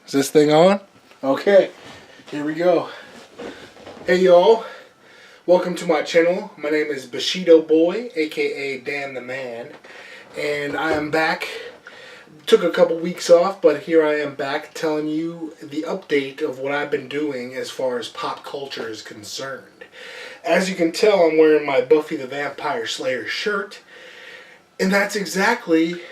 Is this thing on? Okay, here we go. Hey y'all, welcome to my channel. My name is Bushido Boy, aka Dan the Man, and I am back. Took a couple weeks off, but here I am back telling you the update of what I've been doing as far as pop culture is concerned. As you can tell, I'm wearing my Buffy the Vampire Slayer shirt, and that's exactly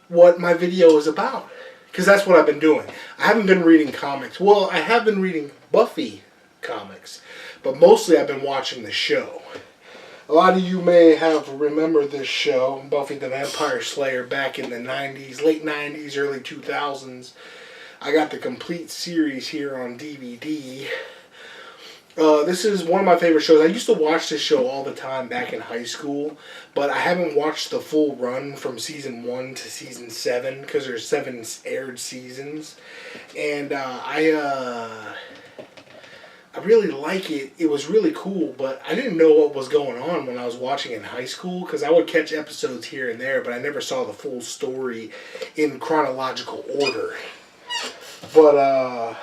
what my video is about. Because that's what I've been doing. I haven't been reading comics. Well, I have been reading Buffy comics, but mostly I've been watching the show. A lot of you may have remembered this show, Buffy the Vampire Slayer, back in the 90s, late 90s, early 2000s. I got the complete series here on DVD. This is one of my favorite shows. I used to watch this show all the time back in high school, but I haven't watched the full run from season 1 to season 7 because there's 7 aired seasons. And I really like it. It was really cool, but I didn't know what was going on when I was watching in high school because I would catch episodes here and there, but I never saw the full story in chronological order. But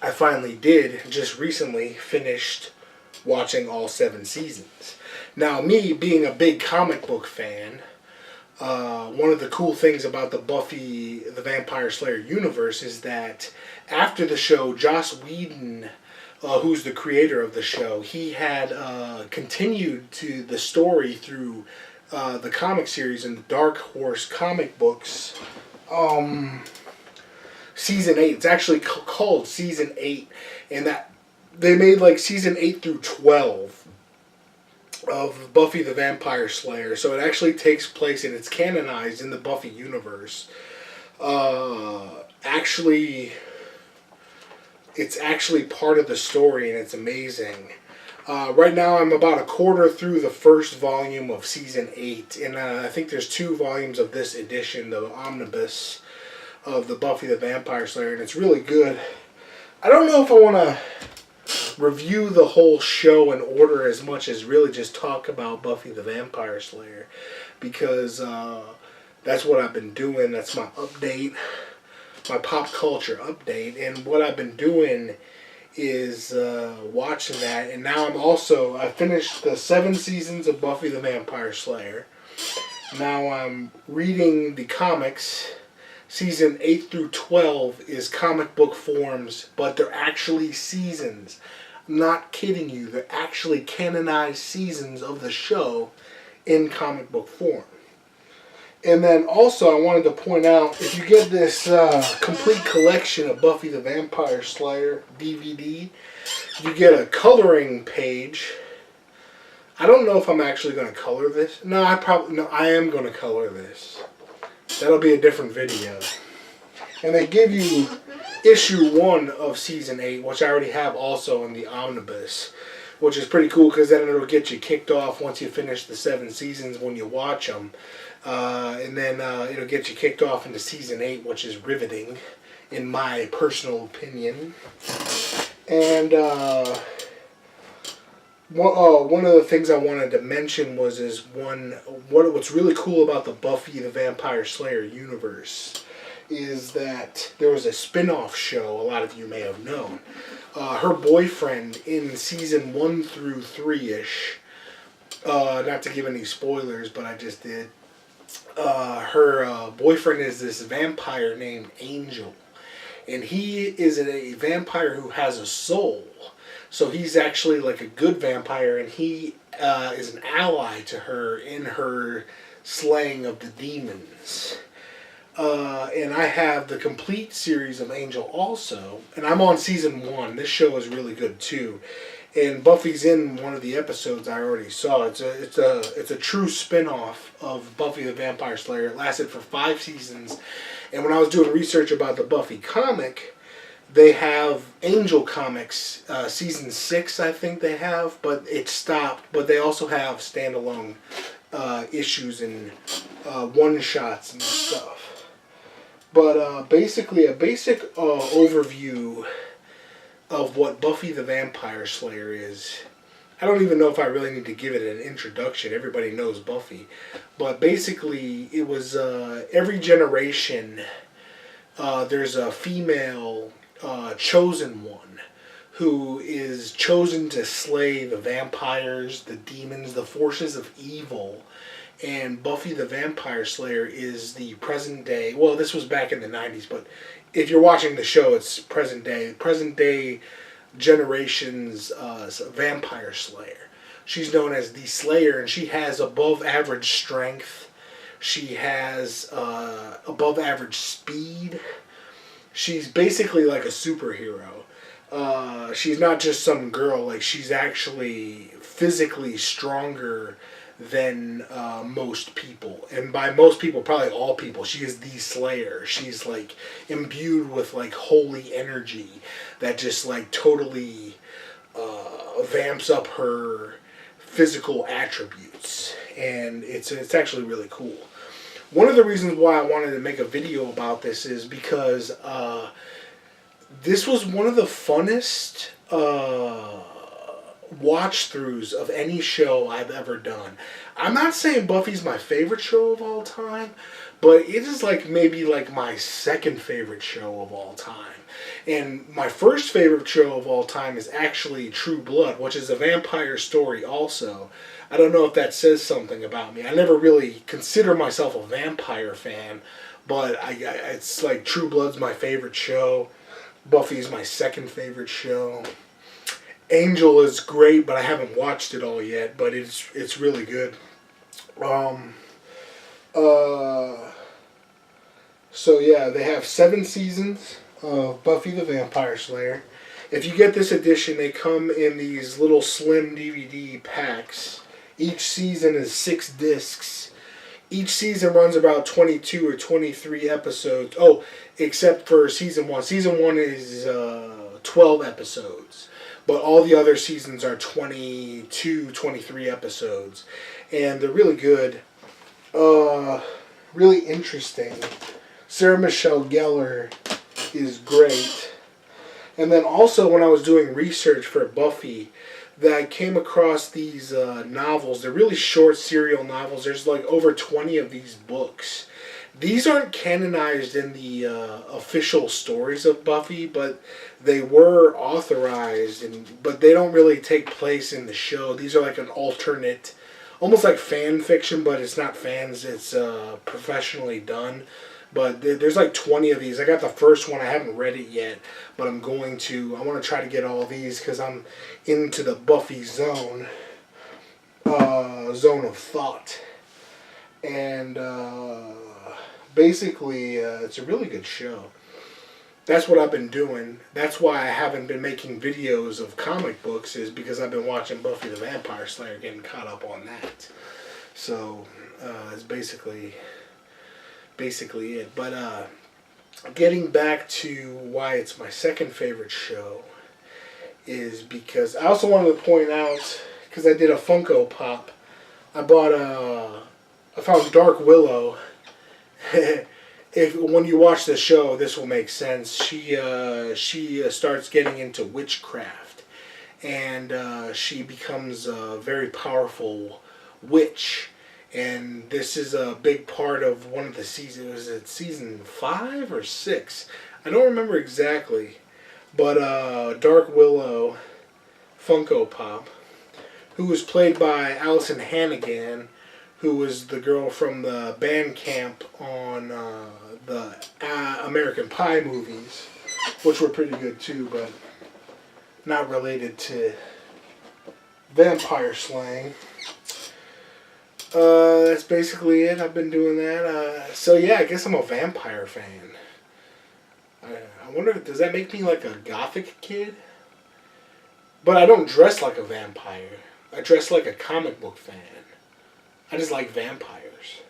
I finally did, just recently finished watching all 7 seasons. Now, me being a big comic book fan, one of the cool things about the Buffy the Vampire Slayer universe is that after the show, Joss Whedon, who's the creator of the show, he had continued to the story through the comic series in the Dark Horse comic books. Season 8. It's actually called Season 8. And that they made like Season 8 through 12 of Buffy the Vampire Slayer. So it actually takes place and it's canonized in the Buffy universe. It's actually part of the story and it's amazing. Right now I'm about a quarter through the first volume of Season 8. And I think there's 2 volumes of this edition, the omnibus of the Buffy the Vampire Slayer, and it's really good. I don't know if I want to review the whole show in order as much as really just talk about Buffy the Vampire Slayer, because that's what I've been doing. That's my update, my pop culture update, and what I've been doing is watching that, and now I finished the 7 seasons of Buffy the Vampire Slayer. Now I'm reading the comics. Season 8 through 12 is comic book forms, but they're actually seasons. I'm not kidding you. They're actually canonized seasons of the show in comic book form. And then also I wanted to point out, if you get this complete collection of Buffy the Vampire Slayer DVD, you get a coloring page. I don't know if I'm actually going to color this. No, I am going to color this. That'll be a different video. And they give you issue 1 of Season 8, which I already have also in the omnibus, which is pretty cool because then it'll get you kicked off once you finish the 7 seasons when you watch them. And then it'll get you kicked off into Season 8, which is riveting, in my personal opinion. And one of the things I wanted to mention was what's really cool about the Buffy the Vampire Slayer universe is that there was a spin-off show a lot of you may have known. Her boyfriend in season 1 through 3-ish, not to give any spoilers, but I just did, her boyfriend is this vampire named Angel. And he is a vampire who has a soul. So he's actually like a good vampire, and he is an ally to her in her slaying of the demons. And I have the complete series of Angel also, and I'm on season 1. This show is really good too. And Buffy's in one of the episodes I already saw. It's a true spin-off of Buffy the Vampire Slayer. It lasted for 5 seasons. And when I was doing research about the Buffy comic, they have Angel Comics, season 6 I think they have, but it stopped. But they also have standalone issues and one-shots and stuff. But basically a basic overview of what Buffy the Vampire Slayer is. I don't even know if I really need to give it an introduction. Everybody knows Buffy. But basically, it was every generation there's a female chosen one who is chosen to slay the vampires, the demons, the forces of evil. And Buffy the Vampire Slayer is the present day. Well, this was back in the 90s, but if you're watching the show, it's present day. Present day generation's vampire slayer. She's known as the Slayer, and she has above average strength. She has above average speed. She's basically like a superhero. She's not just some girl. Like, she's actually physically stronger than most people. And by most people, probably all people, she is the Slayer. She's like imbued with like holy energy that just like totally vamps up her physical attributes. And it's actually really cool. One of the reasons why I wanted to make a video about this is because this was one of the funnest watch-throughs of any show I've ever done. I'm not saying Buffy's my favorite show of all time, but it is like maybe like my second favorite show of all time. And my first favorite show of all time is actually True Blood, which is a vampire story also. I don't know if that says something about me. I never really consider myself a vampire fan, but it's like True Blood's my favorite show. Buffy's my second favorite show. Angel is great, but I haven't watched it all yet, but it's really good. So yeah, they have 7 seasons of Buffy the Vampire Slayer. If you get this edition, they come in these little slim DVD packs. Each season is 6 discs. Each season runs about 22 or 23 episodes. Oh, except for season 1. Season 1 is 12 episodes. But all the other seasons are 22, 23 episodes. And they're really good. Really interesting. Sarah Michelle Gellar is great. And then also when I was doing research for Buffy, that I came across these novels. They're really short serial novels. There's like over 20 of these books. These aren't canonized in the official stories of Buffy, but they were authorized, but they don't really take place in the show. These are like an alternate, almost like fan fiction, but it's not fans, it's professionally done. But there's like 20 of these. I got the first one. I haven't read it yet, but I'm going to. I want to try to get all these because I'm into the Buffy zone of thought. And basically, it's a really good show. That's what I've been doing. That's why I haven't been making videos of comic books, is because I've been watching Buffy the Vampire Slayer, getting caught up on that. So it's basically it. But getting back to why it's my second favorite show is because I also wanted to point out, because I did a Funko Pop, I found Dark Willow. When you watch the show, this will make sense. She starts getting into witchcraft, and she becomes a very powerful witch. And this is a big part of one of the seasons. Was it season 5 or 6? I don't remember exactly. But Dark Willow Funko Pop, who was played by Allison Hannigan, who was the girl from the band camp on the American Pie movies, which were pretty good too, but not related to vampire slaying. That's basically it. I've been doing that. So yeah, I guess I'm a vampire fan. I wonder, does that make me like a gothic kid? But I don't dress like a vampire. I dress like a comic book fan. I just like vampires.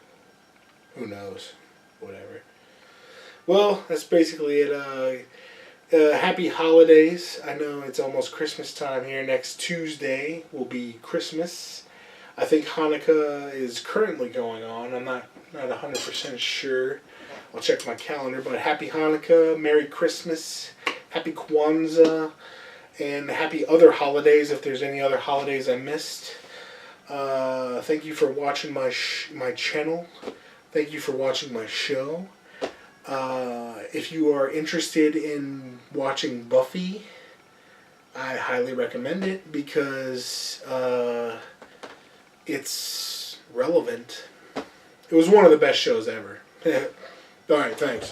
Who knows? Whatever. Well, that's basically it. Happy holidays. I know it's almost Christmas time here. Next Tuesday will be Christmas. I think Hanukkah is currently going on. I'm not 100% sure. I'll check my calendar. But happy Hanukkah, Merry Christmas, Happy Kwanzaa, and happy other holidays if there's any other holidays I missed. Thank you for watching my channel. Thank you for watching my show. if you are interested in watching Buffy, I highly recommend it because it's relevant. It was one of the best shows ever. Alright, thanks.